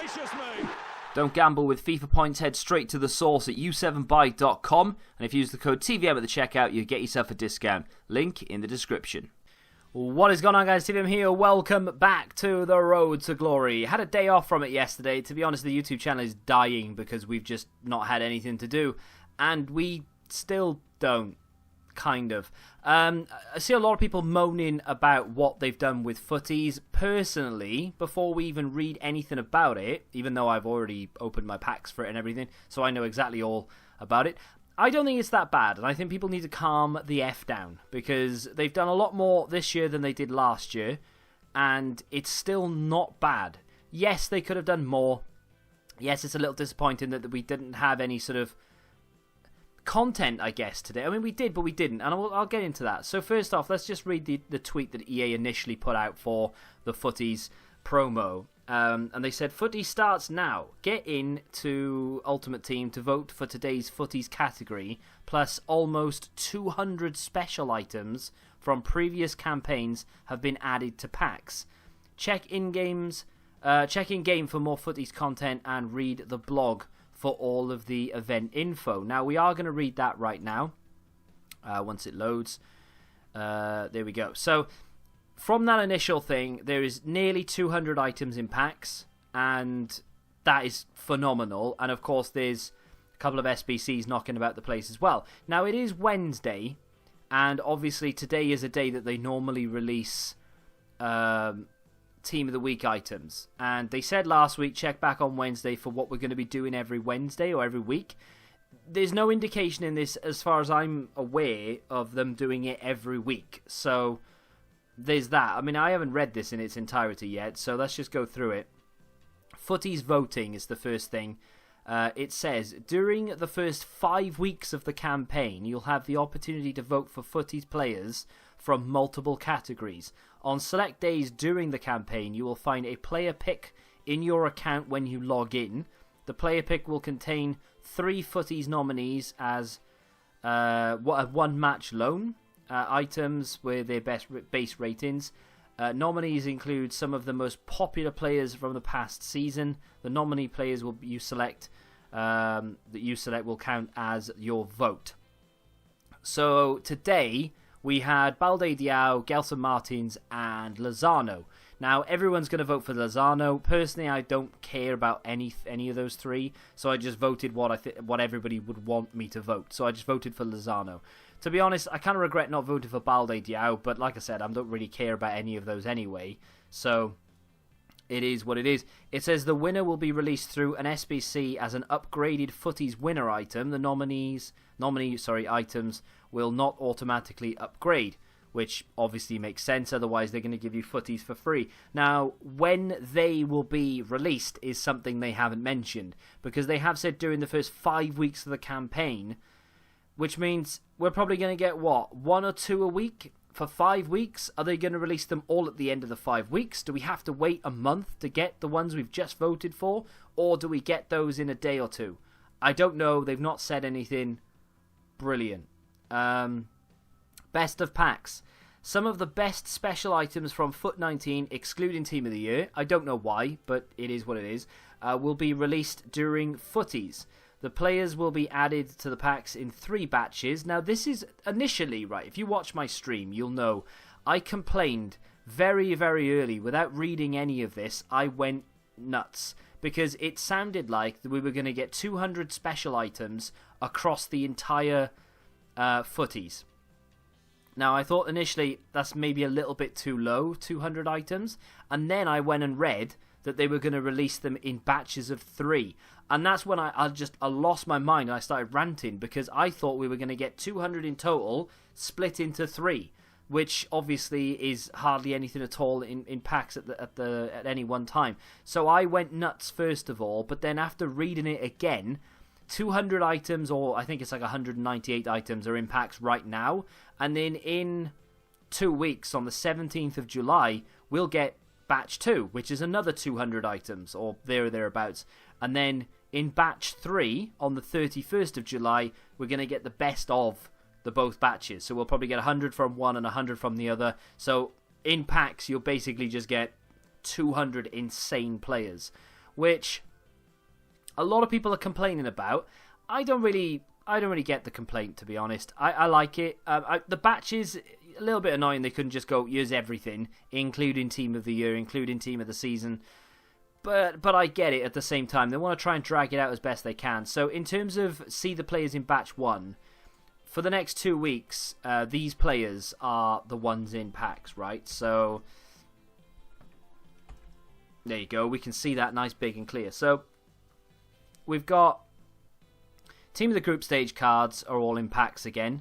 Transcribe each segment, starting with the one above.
gracious me! Don't gamble with FIFA points. Head straight to the source at u7buy.com, and if you use the code TVM at the checkout, you get yourself a discount. Link in the description. What is going on, guys? TVM here. Welcome back to the road to glory. Had a day off from it yesterday. To be honest, the YouTube channel is dying because we've just not had anything to do, and we still don't. Kind of. I see a lot of people moaning about what they've done with Futties. Personally, before we even read anything about it, even though I've already opened my packs for it and everything, so I know exactly all about it, I don't think it's that bad, and I think people need to calm the F down, because they've done a lot more this year than they did last year, and it's still not bad. Yes, they could have done more. Yes, it's a little disappointing that we didn't have any sort of content, I guess, today. I mean, we did, but we didn't, and I'll get into that. So first off, let's just read the tweet that EA initially put out for the Futties promo. And they said, Futties starts now. Get in to Ultimate Team to vote for today's Futties category, plus almost 200 special items from previous campaigns have been added to packs. Check in-game for more Futties content and read the blog for all of the event info. Now, we are going to read that right now, once it loads. There we go. So, from that initial thing, there is nearly 200 items in packs, and that is phenomenal. And, of course, there's a couple of SBCs knocking about the place as well. Now, it is Wednesday, and obviously today is a day that they normally release Team of the Week items, and they said last week check back on Wednesday for what we're going to be doing every Wednesday or every week. There's no indication in this, as far as I'm aware, of them doing it every week, so there's that. I mean, I haven't read this in its entirety yet, so let's just go through it. Futties voting is the first thing. It says, during the first 5 weeks of the campaign, you'll have the opportunity to vote for Futties players from multiple categories. On select days during the campaign, you will find a player pick in your account when you log in. The player pick will contain 3 Futties nominees as one match loan items with their base ratings. Nominees include some of the most popular players from the past season. The nominee players you select will count as your vote. So today we had Balde Diao, Gelson Martins, and Lozano. Now, everyone's going to vote for Lozano. Personally, I don't care about any of those three, so I just voted what everybody would want me to vote. So I just voted for Lozano. To be honest, I kind of regret not voting for Balde Diao, but like I said, I don't really care about any of those anyway. So it is what it is. It says the winner will be released through an SBC as an upgraded Futties winner item. The nominee items will not automatically upgrade, which obviously makes sense. Otherwise, they're going to give you Futties for free. Now, when they will be released is something they haven't mentioned, because they have said during the first 5 weeks of the campaign, which means we're probably going to get, what, 1 or 2 a week for 5 weeks? Are they going to release them all at the end of the 5 weeks? Do we have to wait a month to get the ones we've just voted for? Or do we get those in a day or two? I don't know. They've not said anything. Brilliant. Best of packs. Some of the best special items from Foot 19, excluding Team of the Year, I don't know why, but it is what it is, will be released during Futties. The players will be added to the packs in 3 batches. Now, this is initially, right, if you watch my stream, you'll know I complained very, very early. Without reading any of this, I went nuts, because it sounded like we were going to get 200 special items across the entire Futties. Now, I thought initially that's maybe a little bit too low, 200 items, and then I went and read that they were going to release them in batches of 3. And that's when I lost my mind and I started ranting, because I thought we were going to get 200 in total, split into 3, which obviously is hardly anything at all in packs at any one time. So I went nuts first of all, but then after reading it again, 200 items, or I think it's like 198 items, are in packs right now. And then in 2 weeks, on the 17th of July, we'll get batch 2, which is another 200 items, or thereabouts. And then in batch 3, on the 31st of July, we're going to get the best of the both batches. So we'll probably get 100 from one and 100 from the other. So in packs, you'll basically just get 200 insane players, which a lot of people are complaining about. I don't really get the complaint, to be honest. I like it. The batch is a little bit annoying. They couldn't just go use everything, including Team of the Year, including Team of the Season. But I get it at the same time. They want to try and drag it out as best they can. So in terms of see the players in batch 1, for the next 2 weeks, these players are the ones in packs, right? So there you go. We can see that nice, big and clear. So we've got Team of the Group Stage cards are all in packs again,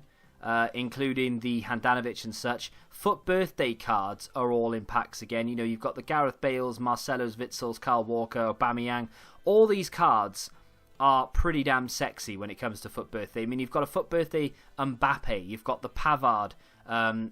including the Handanovic and such. Foot Birthday cards are all in packs again. You know, you've got the Gareth Bales, Marcelo's, Witzels, Kyle Walker, Aubameyang. All these cards are pretty damn sexy when it comes to Foot Birthday. I mean, you've got a Foot Birthday Mbappe. You've got the Pavard,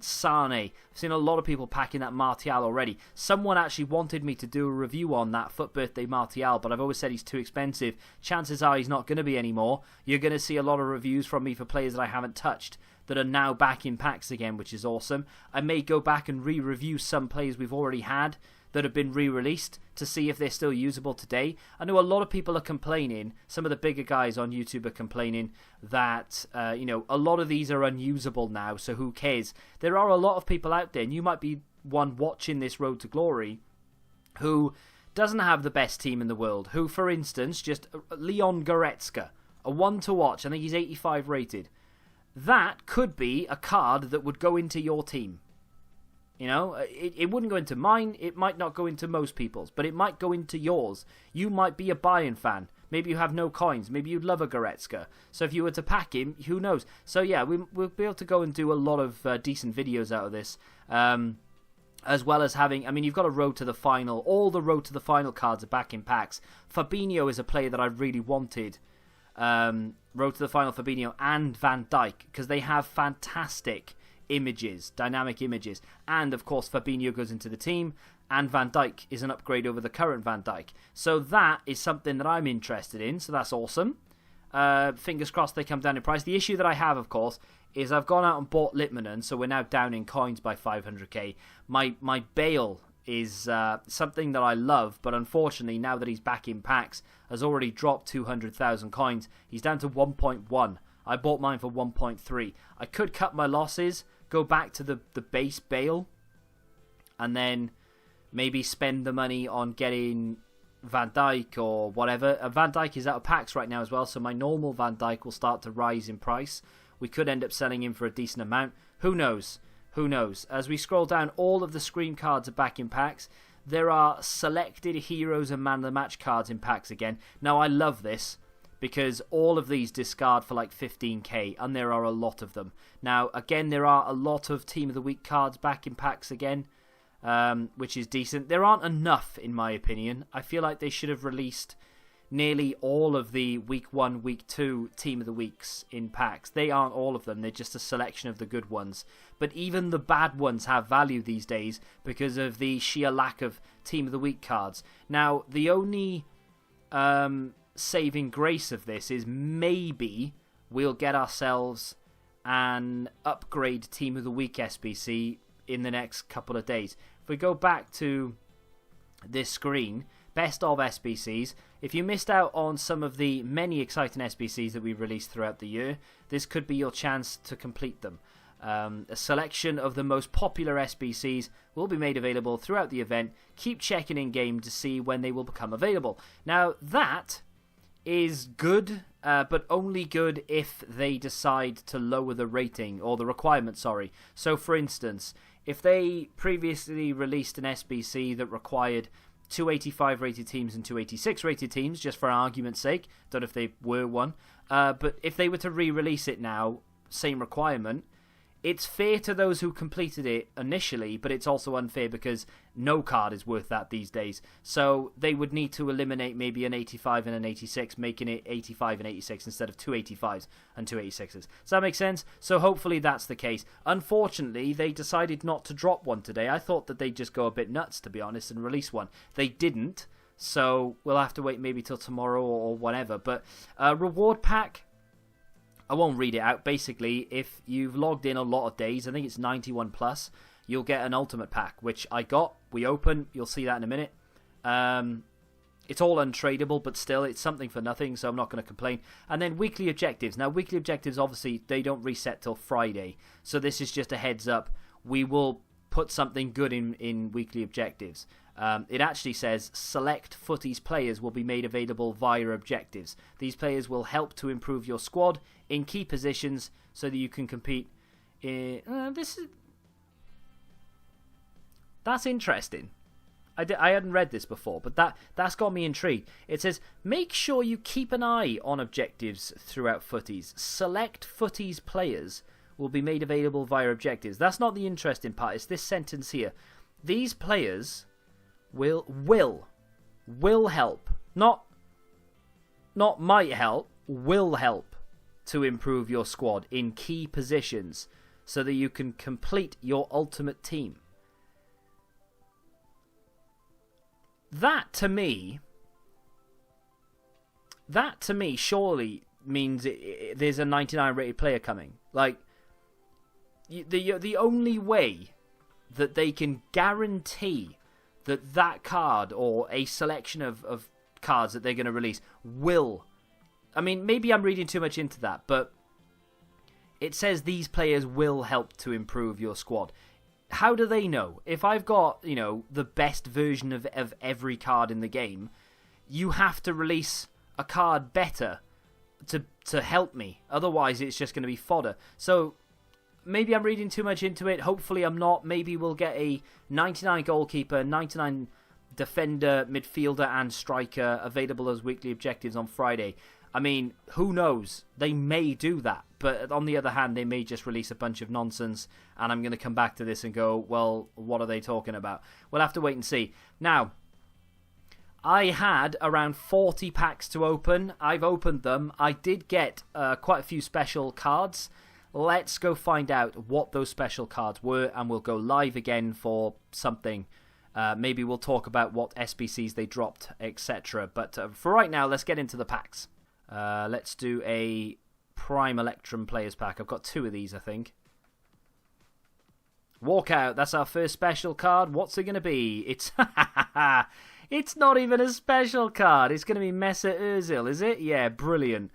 Sane. I've seen a lot of people packing that Martial already. Someone actually wanted me to do a review on that Foot Birthday Martial, but I've always said he's too expensive. Chances are he's not going to be anymore. You're going to see a lot of reviews from me for players that I haven't touched that are now back in packs again, which is awesome. I may go back and re-review some players we've already had that have been re-released to see if they're still usable today. I know a lot of people are complaining, some of the bigger guys on YouTube are complaining that, a lot of these are unusable now, so who cares? There are a lot of people out there, and you might be one watching this Road to Glory, who doesn't have the best team in the world, who, for instance, just Leon Goretzka, a one to watch, I think he's 85 rated. That could be a card that would go into your team. You know, it wouldn't go into mine, it might not go into most people's, but it might go into yours. You might be a Bayern fan. Maybe you have no coins. Maybe you'd love a Goretzka. So if you were to pack him, who knows? So yeah, we'll be able to go and do a lot of decent videos out of this. As well as having, I mean, you've got a Road to the Final. All the Road to the Final cards are back in packs. Fabinho is a player that I really wanted. Road to the Final Fabinho and Van Dijk, because they have fantastic images, dynamic images, and of course Fabinho goes into the team, and Van Dijk is an upgrade over the current Van Dijk. So that is something that I'm interested in, so that's awesome. Fingers crossed they come down in price. The issue that I have, of course, is I've gone out and bought Litmanen, so we're now down in coins by 500k. My Bale is something that I love, but unfortunately now that he's back in packs has already dropped 200,000 coins. He's down to 1.1. I bought mine for 1.3. I could cut my losses, go back to the base Bale, and then maybe spend the money on getting Van Dijk or whatever. Van Dijk is out of packs right now as well, so my normal Van Dijk will start to rise in price. We could end up selling him for a decent amount. Who knows? Who knows? As we scroll down, all of the Scream cards are back in packs. There are selected heroes and man of the match cards in packs again. Now, I love this, because all of these discard for like 15k, and there are a lot of them. Now, again, there are a lot of Team of the Week cards back in packs again, which is decent. There aren't enough, in my opinion. I feel like they should have released nearly all of the Week 1, Week 2 Team of the Weeks in packs. They aren't all of them. They're just a selection of the good ones. But even the bad ones have value these days because of the sheer lack of Team of the Week cards. Now, the only saving grace of this is maybe we'll get ourselves an upgrade Team of the Week SBC in the next couple of days. If we go back to this screen, best of SBCs, if you missed out on some of the many exciting SBCs that we released throughout the year, this could be your chance to complete them. A selection of the most popular SBCs will be made available throughout the event. Keep checking in game to see when they will become available. Now that is good, but only good if they decide to lower the rating, or the requirement, sorry. So for instance, if they previously released an SBC that required 285 rated teams and 286 rated teams, just for argument's sake, don't know if they were one, but if they were to re-release it now, same requirement, it's fair to those who completed it initially, but it's also unfair because no card is worth that these days. So they would need to eliminate maybe an 85 and an 86, making it 85 and 86 instead of 285s and 286s. Does that make sense? So hopefully that's the case. Unfortunately, they decided not to drop one today. I thought that they'd just go a bit nuts, to be honest, and release one. They didn't, so we'll have to wait maybe till tomorrow or whatever. But reward pack, I won't read it out. Basically, if you've logged in a lot of days, I think it's 91 plus, you'll get an ultimate pack, which I got. We open, you'll see that in a minute. It's all untradeable, but still, it's something for nothing, so I'm not going to complain. And then weekly objectives. Now, weekly objectives, obviously, they don't reset till Friday. So this is just a heads up. We will put something good in weekly objectives. It actually says, select Futties players will be made available via objectives. These players will help to improve your squad in key positions so that you can compete in... That's interesting. I hadn't read this before, but that's got me intrigued. It says, make sure you keep an eye on objectives throughout Futties. Select Futties players will be made available via objectives. That's not the interesting part. It's this sentence here. These players will help. Not might help. Will help to improve your squad in key positions so that you can complete your ultimate team. That to me surely means there's a 99 rated player coming. Like, the only way that they can guarantee that card or a selection of cards that they're going to release will... I mean, maybe I'm reading too much into that, but it says these players will help to improve your squad. How do they know? If I've got, the best version of every card in the game, you have to release a card better to help me. Otherwise, it's just going to be fodder. So, maybe I'm reading too much into it. Hopefully, I'm not. Maybe we'll get a 99 goalkeeper, 99 defender, midfielder, and striker available as weekly objectives on Friday. I mean, who knows? They may do that. But on the other hand, they may just release a bunch of nonsense. And I'm going to come back to this and go, well, what are they talking about? We'll have to wait and see. Now, I had around 40 packs to open. I've opened them. I did get quite a few special cards. Let's go find out what those special cards were. And we'll go live again for something. Maybe we'll talk about what SBCs they dropped, etc. But for right now, let's get into the packs. Let's do a Prime Electrum Players Pack. I've got 2 of these, I think. Walkout, that's our first special card. What's it going to be? It's it's not even a special card. It's going to be Mesut Ozil, is it? Yeah, brilliant.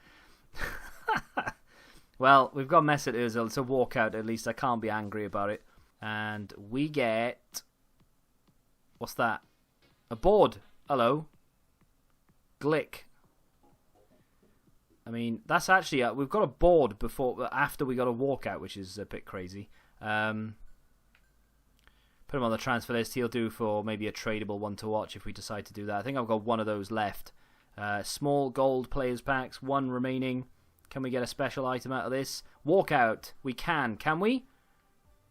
Well, we've got Mesut Ozil. It's a walkout, at least. I can't be angry about it. And we get... What's that? A board. Hello. Glick. I mean, that's actually... we've got a board after we got a walkout, which is a bit crazy. Put him on the transfer list. He'll do for maybe a tradable one to watch if we decide to do that. I think I've got one of those left. Small gold players packs. 1 remaining. Can we get a special item out of this? Walkout. We can we?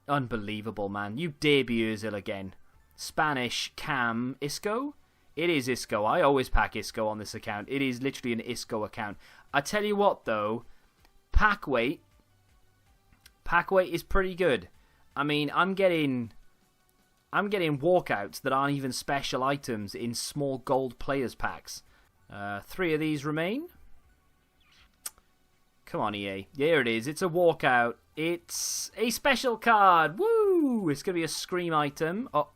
Unbelievable, man. You debut Ozil again. Spanish Cam Isco? It is Isco. I always pack Isco on this account. It is literally an Isco account. I tell you what, though. Pack weight is pretty good. I mean, I'm getting walkouts that aren't even special items in small gold players packs. 3 of these remain. Come on, EA. There it is. It's a walkout. It's a special card. Woo! It's going to be a Scream item. Oh,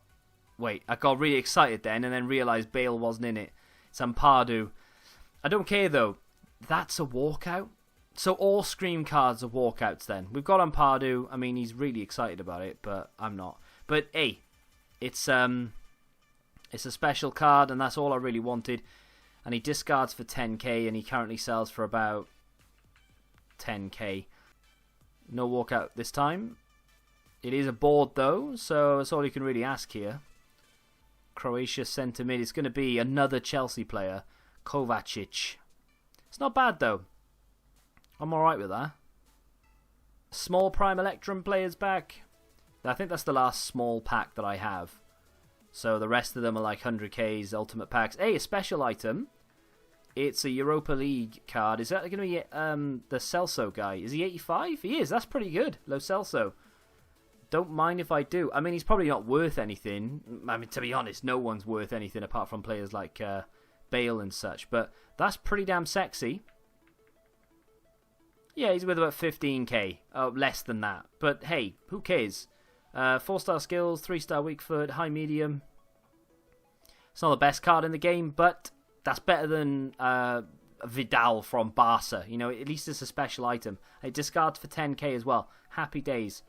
wait. I got really excited then and then realised Bale wasn't in it. It's Ampadu. I don't care, though. That's a walkout. So all Scream cards are walkouts then. We've got Ampadu. I mean, he's really excited about it, but I'm not. But, hey, it's a special card, and that's all I really wanted. And he discards for 10k, and he currently sells for about 10k. No walkout this time. It is a board, though, so that's all you can really ask here. Croatia centre mid. It's going to be another Chelsea player, Kovacic. It's not bad, though. I'm alright with that. Small Prime Electrum players back. I think that's the last small pack that I have. So the rest of them are like 100k's ultimate packs. Hey, a special item. It's a Europa League card. Is that going to be the Celso guy? Is he 85? He is. That's pretty good. Lo Celso. Don't mind if I do. I mean, he's probably not worth anything. I mean, to be honest, no one's worth anything apart from players like Bale and such. But that's pretty damn sexy. Yeah, he's worth about 15k. Less than that. But hey, who cares? 4-star skills, 3-star weak foot, high medium. It's not the best card in the game, but That's better than Vidal from Barca. You know, at least it's a special item. It discards for 10k as well. Happy days.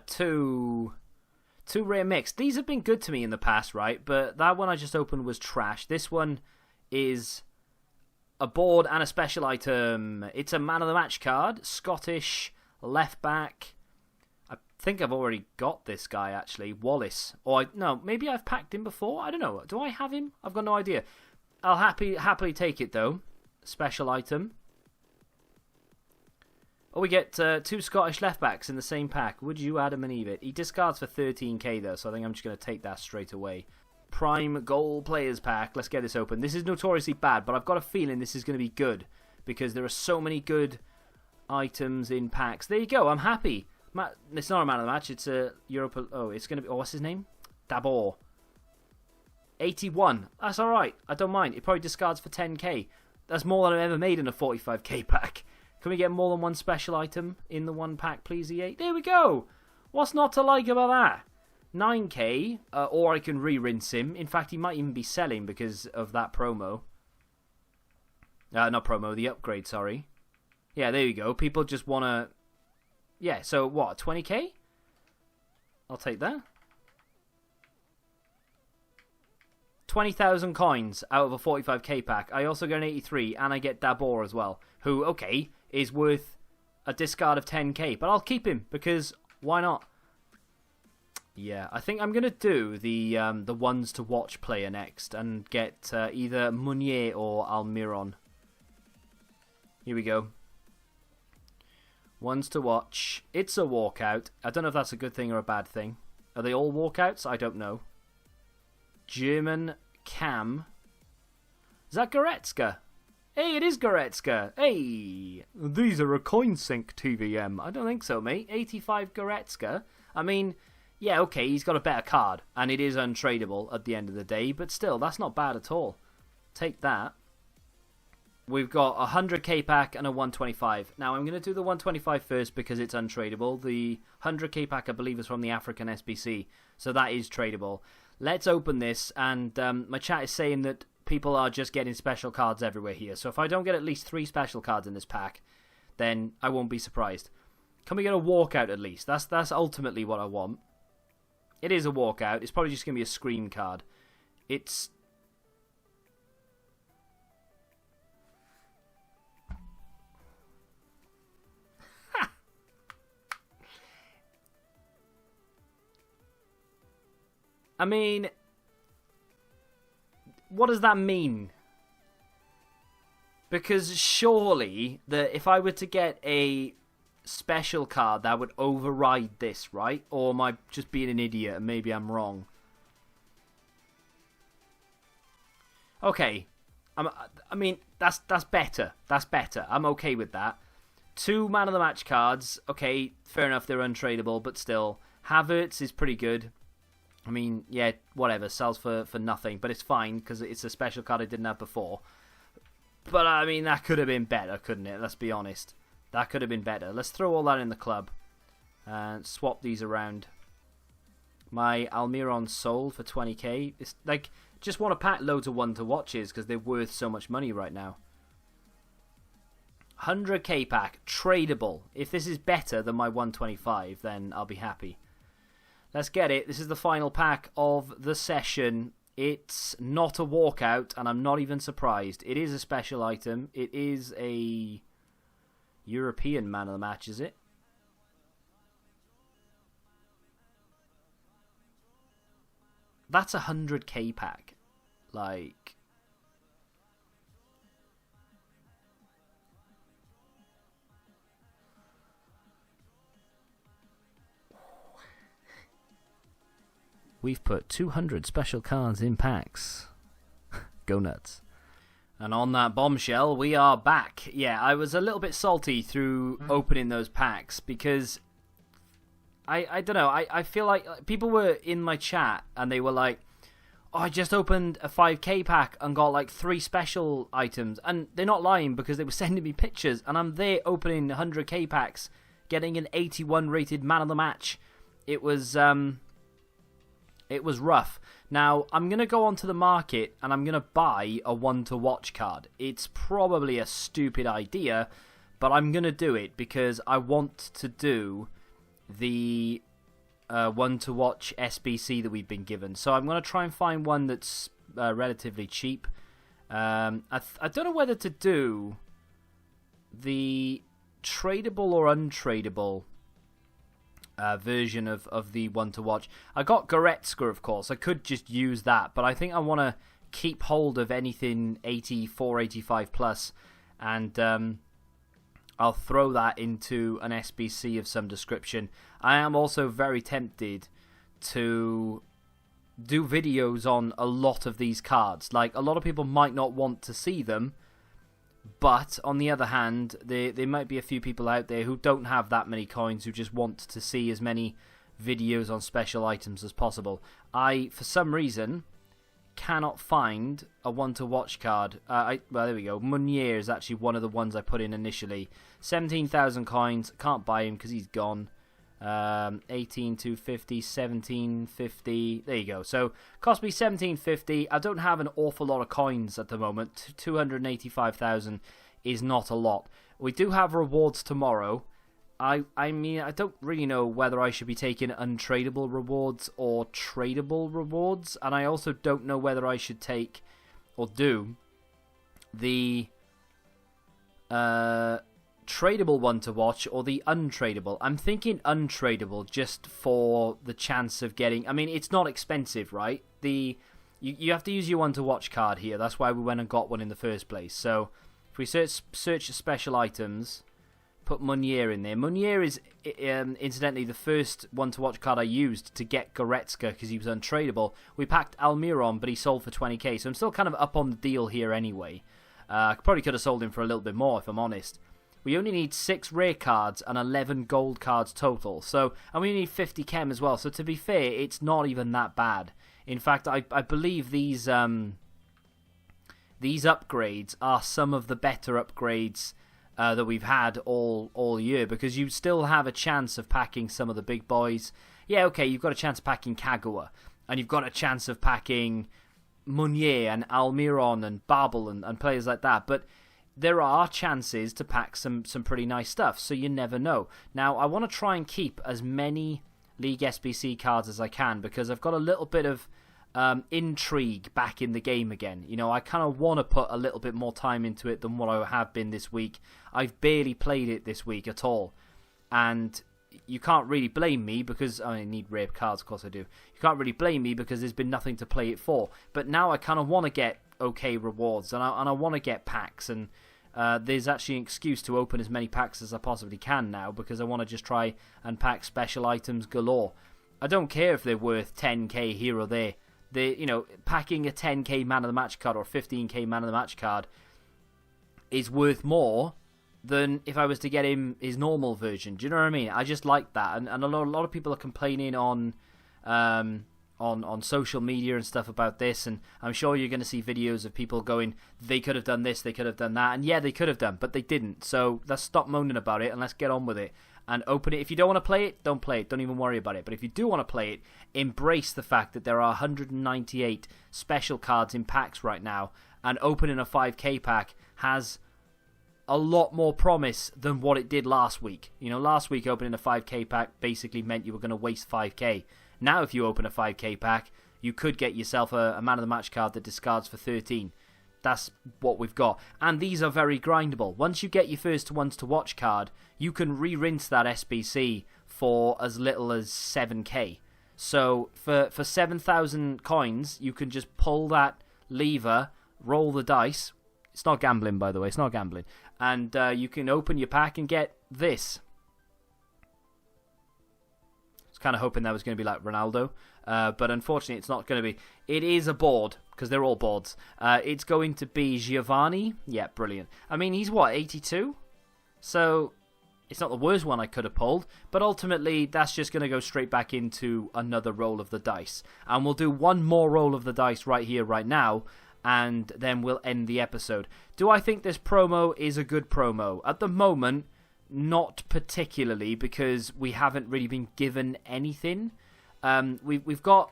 Two rare mix. These have been good to me in the past, right? But that one I just opened was trash. This one is a board and a special item. It's a man of the match card. Scottish left back. I think I've already got this guy, actually. Wallace. Or, no, maybe I've packed him before? I don't know. Do I have him? I've got no idea. I'll happily take it, though. Special item. Oh, we get 2 Scottish left backs in the same pack. Would you, Adam and Eve? He discards for 13k, though, so I think I'm just going to take that straight away. Prime Goal Players Pack. Let's get this open. This is notoriously bad, but I've got a feeling this is going to be good because there are so many good items in packs. There you go. I'm happy. It's not a man of the match. It's a Europa. Oh, it's going to be. Oh, what's his name? Dabor. 81. That's all right. I don't mind. It probably discards for 10k. That's more than I've ever made in a 45k pack. Can we get more than one special item in the one pack, please, EA? There we go. What's not to like about that? 9k, or I can re-rinse him. In fact, he might even be selling because of that promo. Not promo, the upgrade, sorry. Yeah, there you go. People just want to... Yeah, so what, 20k? I'll take that. 20,000 coins out of a 45k pack. I also get an 83, and I get Dabor as well, who, okay, is worth a discard of 10k, but I'll keep him, because why not? Yeah, I think I'm going to do the ones to watch player next, and get either Meunier or Almiron. Here we go. Ones to watch. It's a walkout. I don't know if that's a good thing or a bad thing. Are they all walkouts? I don't know. German Cam. Is that Goretzka? Hey, it is Goretzka. Hey, these are a coin sink TVM. I don't think so, mate. 85 Goretzka. I mean, yeah, okay, he's got a better card, and it is untradeable at the end of the day, but still, that's not bad at all. Take that. We've got a 100k pack and a 125. Now, I'm going to do the 125 first because it's untradeable. The 100k pack, I believe, is from the African SBC, so that is tradable. Let's open this, and my chat is saying that people are just getting special cards everywhere here. So if I don't get at least 3 special cards in this pack, then I won't be surprised. Can we get a walkout at least? That's ultimately what I want. It is a walkout. It's probably just going to be a scream card. It's... I mean, what does that mean? Because surely, if I were to get a special card, that would override this, right? Or am I just being an idiot and maybe I'm wrong? Okay, I mean, that's better. That's better. I'm okay with that. 2 man of the match cards. Okay, fair enough, they're untradeable, but still. Havertz is pretty good. I mean, yeah, whatever, sells for nothing, but it's fine because it's a special card I didn't have before. But, I mean, that could have been better, couldn't it? Let's be honest. That could have been better. Let's throw all that in the club and swap these around. My Almiron sold for 20k. It's like, just want to pack loads of one-to-watches because they're worth so much money right now. 100k pack, tradable. If this is better than my 125, then I'll be happy. Let's get it. This is the final pack of the session. It's not a walkout, and I'm not even surprised. It is a special item. It is a European man of the match, is it? That's a 100k pack. Like... We've put 200 special cards in packs. Go nuts. And on that bombshell, we are back. Yeah, I was a little bit salty through opening those packs because I don't know. I feel like people were in my chat and they were like, oh, I just opened a 5k pack and got like 3 special items. And they're not lying because they were sending me pictures. And I'm there opening 100k packs, getting an 81 rated man of the match. It was rough. Now, I'm going to go onto the market and I'm going to buy a one-to-watch card. It's probably a stupid idea, but I'm going to do it because I want to do the one-to-watch SBC that we've been given. So I'm going to try and find one that's relatively cheap. I don't know whether to do the tradable or untradable version of the one-to-watch. I got Goretzka, of course. I could just use that, but I think I want to keep hold of anything 84, 85 plus, and I'll throw that into an SBC of some description. I am also very tempted to do videos on a lot of these cards. Like, a lot of people might not want to see them, but on the other hand, there might be a few people out there who don't have that many coins, who just want to see as many videos on special items as possible. I, for some reason, cannot find a one-to-watch card. Well, there we go. Meunier is actually one of the ones I put in initially. 17,000 coins. Can't buy him because he's gone. 18,250, 1750. There you go. So cost me 1750. I don't have an awful lot of coins at the moment. 285,000 is not a lot. We do have rewards tomorrow. I mean, I don't really know whether I should be taking untradeable rewards or tradable rewards, and I also don't know whether I should take or do the tradable one to watch or the untradable. I'm thinking untradable just for the chance of getting... I mean, it's not expensive, right? You have to use your one to watch card here. That's why we went and got one in the first place. So if we search special items, put Meunier in there. Meunier is incidentally the first one to watch card I used to get Goretzka because he was untradeable. We packed Almiron, but he sold for 20k, so I'm still kind of up on the deal here anyway. I probably could have sold him for a little bit more if I'm honest. We only need 6 rare cards and 11 gold cards total. So, and we need 50 chem as well. So to be fair, it's not even that bad. In fact, I believe these upgrades are some of the better upgrades that we've had all year, because you still have a chance of packing some of the big boys. Yeah, okay, you've got a chance of packing Kagawa, and you've got a chance of packing Meunier and Almiron and Babel and players like that, but there are chances to pack some pretty nice stuff, so you never know. Now, I want to try and keep as many League SBC cards as I can, because I've got a little bit of intrigue back in the game again. You know, I kind of want to put a little bit more time into it than what I have been this week. I've barely played it this week at all, and you can't really blame me because I need rare cards, of course I do. You can't really blame me because there's been nothing to play it for. But now I kind of want to get okay rewards, and I want to get packs, and there's actually an excuse to open as many packs as I possibly can now, because I want to just try and pack special items galore. I don't care if they're worth 10k here or there. You know, packing a 10k man of the match card or 15k man of the match card is worth more than if I was to get him his normal version. Do you know what I mean? I just like that, and a lot of people are complaining on social media and stuff about this, and I'm sure you're going to see videos of people going, they could have done this, they could have done that, and yeah, they could have done, but they didn't. So let's stop moaning about it and let's get on with it and open it. If you don't want to play it, don't play it. Don't even worry about it. But if you do want to play it, embrace the fact that there are 198 special cards in packs right now, and opening a 5k pack has a lot more promise than what it did last week. You know, last week opening a 5k pack basically meant you were going to waste 5k. Now if you open a 5k pack, you could get yourself a man of the match card that discards for 13. That's what we've got. And these are very grindable. Once you get your first ones to watch card, you can re-rinse that SBC for as little as 7k. So for 7,000 coins, you can just pull that lever, roll the dice. It's not gambling, by the way. It's not gambling. And you can open your pack and get this. I was kind of hoping that was going to be like Ronaldo. But unfortunately, it's not going to be. It is a board, because they're all boards. It's going to be Giovanni. Yeah, brilliant. I mean, he's what, 82? So it's not the worst one I could have pulled, but ultimately that's just going to go straight back into another roll of the dice. And we'll do one more roll of the dice right here, right now, and then we'll end the episode. Do I think this promo is a good promo? At the moment, not particularly, because we haven't really been given anything. We've got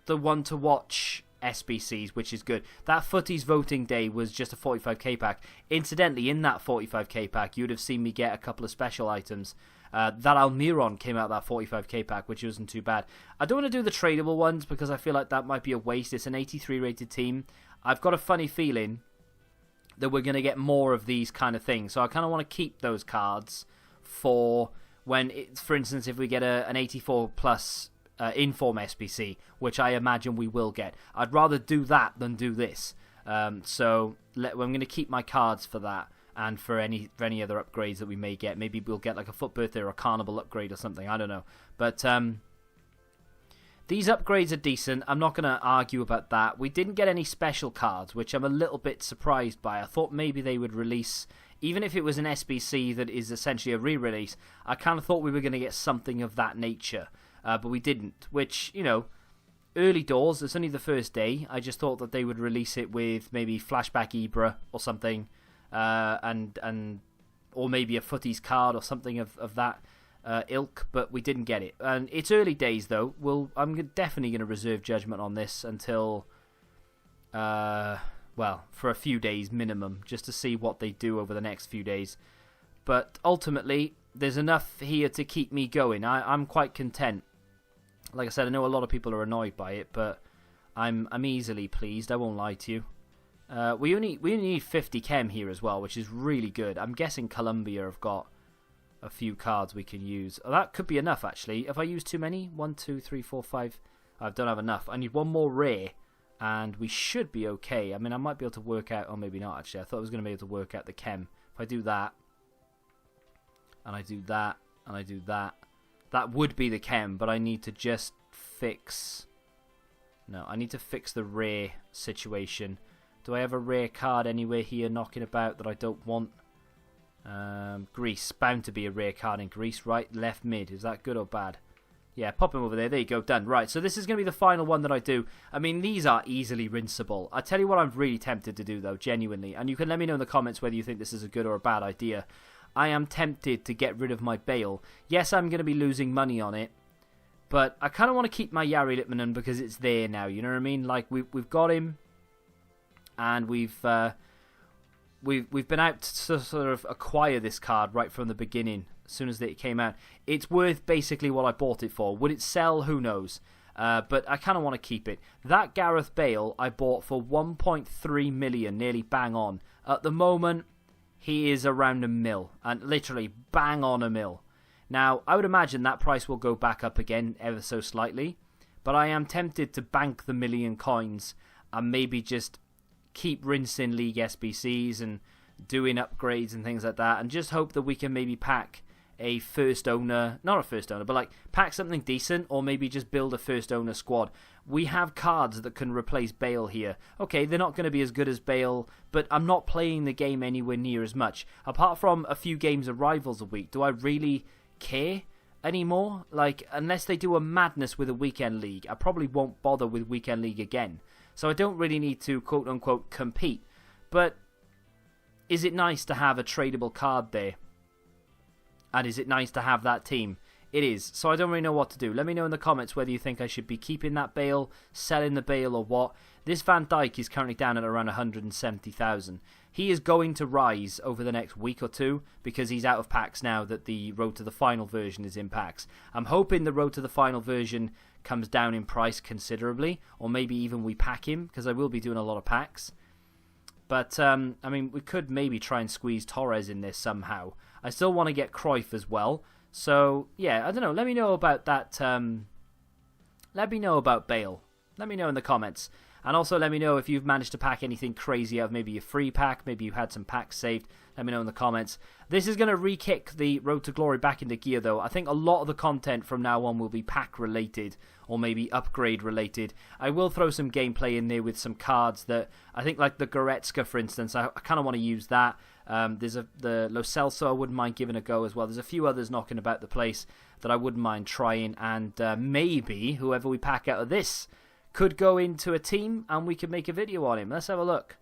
the one to watch SBCs, which is good. That Futties voting day was just a 45k pack. Incidentally, in that 45k pack, you'd have seen me get a couple of special items. That Almiron came out that 45k pack, which wasn't too bad. I don't want to do the tradable ones because I feel like that might be a waste. It's an 83 rated team. I've got a funny feeling that we're going to get more of these kind of things. So I kind of want to keep those cards for when, for instance, if we get an 84 plus Inform SBC, which I imagine we will get. I'd rather do that than do this. So I'm going to keep my cards for that and for any other upgrades that we may get. Maybe we'll get like a Foot Birthday or a Carnival upgrade or something. I don't know. But these upgrades are decent. I'm not going to argue about that. We didn't get any special cards, which I'm a little bit surprised by. I thought maybe they would release, even if it was an SBC that is essentially a re-release, I kind of thought we were going to get something of that nature. But we didn't, which, you know, early doors, it's only the first day. I just thought that they would release it with maybe Flashback Ibra or something, or maybe a Futties card or something of that ilk, but we didn't get it. And it's early days, though. I'm definitely going to reserve judgment on this until, well, for a few days minimum, just to see what they do over the next few days. But ultimately, there's enough here to keep me going. I'm quite content. Like I said, I know a lot of people are annoyed by it, but I'm easily pleased. I won't lie to you. We only need 50 chem here as well, which is really good. I'm guessing Colombia have got a few cards we can use. Oh, that could be enough, actually. If I use too many, 1, 2, 3, 4, 5, I don't have enough. I need one more rare, and we should be okay. I mean, I might be able to work out, or maybe not, actually. I thought I was going to be able to work out the chem. If I do that, and I do that, and I do that, that would be the chem, but I need to just fix... No, I need to fix the rare situation. Do I have a rare card anywhere here knocking about that I don't want? Greece. Bound to be a rare card in Greece. Right, left, mid. Is that good or bad? Yeah, pop him over there. There you go. Done. Right, so this is going to be the final one that I do. I mean, these are easily rinsable. I tell you what I'm really tempted to do, though, genuinely. And you can let me know in the comments whether you think this is a good or a bad idea. I am tempted to get rid of my Bale. Yes, I'm going to be losing money on it. But I kind of want to keep my Jari Litmanen because it's there now. You know what I mean? Like, we've got him. And we've been out to sort of acquire this card right from the beginning, as soon as it came out. It's worth basically what I bought it for. Would it sell? Who knows? But I kind of want to keep it. That Gareth Bale I bought for 1.3 million, nearly bang on. At the moment, he is around a mil, and literally bang on a mil. Now, I would imagine that price will go back up again ever so slightly, but I am tempted to bank the million coins and maybe just keep rinsing League SBCs and doing upgrades and things like that, and just hope that we can maybe pack a first owner, not a first owner, but like pack something decent, or maybe just build a first owner squad. We have cards that can replace Bale here. Okay, they're not going to be as good as Bale, but I'm not playing the game anywhere near as much. Apart from a few games of Rivals a week, do I really care anymore? Like, unless they do a madness with a weekend league, I probably won't bother with weekend league again. So I don't really need to quote unquote compete. But is it nice to have a tradable card there? And is it nice to have that team? It is. So I don't really know what to do. Let me know in the comments whether you think I should be keeping that Bale, selling the Bale, or what. This Van Dijk is currently down at around 170,000. He is going to rise over the next week or two because he's out of packs now that the Road to the Final version is in packs. I'm hoping the Road to the Final version comes down in price considerably, or maybe even we pack him, because I will be doing a lot of packs. But, I mean, we could maybe try and squeeze Torres in there somehow. I still want to get Cruyff as well. So, yeah, I don't know. Let me know about that. Let me know about Bale. Let me know in the comments. And also let me know if you've managed to pack anything crazy out of maybe a free pack. Maybe you had some packs saved. Let me know in the comments. This is going to re-kick the Road to Glory back into gear, though. I think a lot of the content from now on will be pack-related, or maybe upgrade-related. I will throw some gameplay in there with some cards that, I think like the Goretzka, for instance, I kind of want to use that. There's the Lo Celso I wouldn't mind giving a go as well. There's a few others knocking about the place that I wouldn't mind trying, and maybe whoever we pack out of this could go into a team and we could make a video on him. Let's have a look.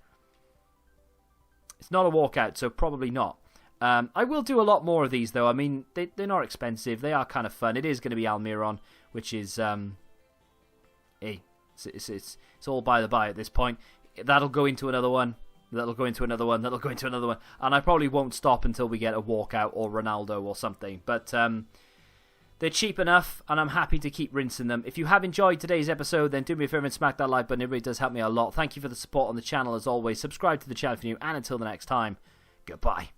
It's not a walkout, so probably not. I will do a lot more of these, though. I mean, they're not expensive. They are kind of fun. It is going to be Almiron, which is... hey, It's all by the by at this point. That'll go into another one. That'll go into another one. That'll go into another one. And I probably won't stop until we get a walkout or Ronaldo or something. But they're cheap enough, and I'm happy to keep rinsing them. If you have enjoyed today's episode, then do me a favour and smack that like button. It really does help me a lot. Thank you for the support on the channel as always. Subscribe to the channel if you're new, and until the next time, goodbye.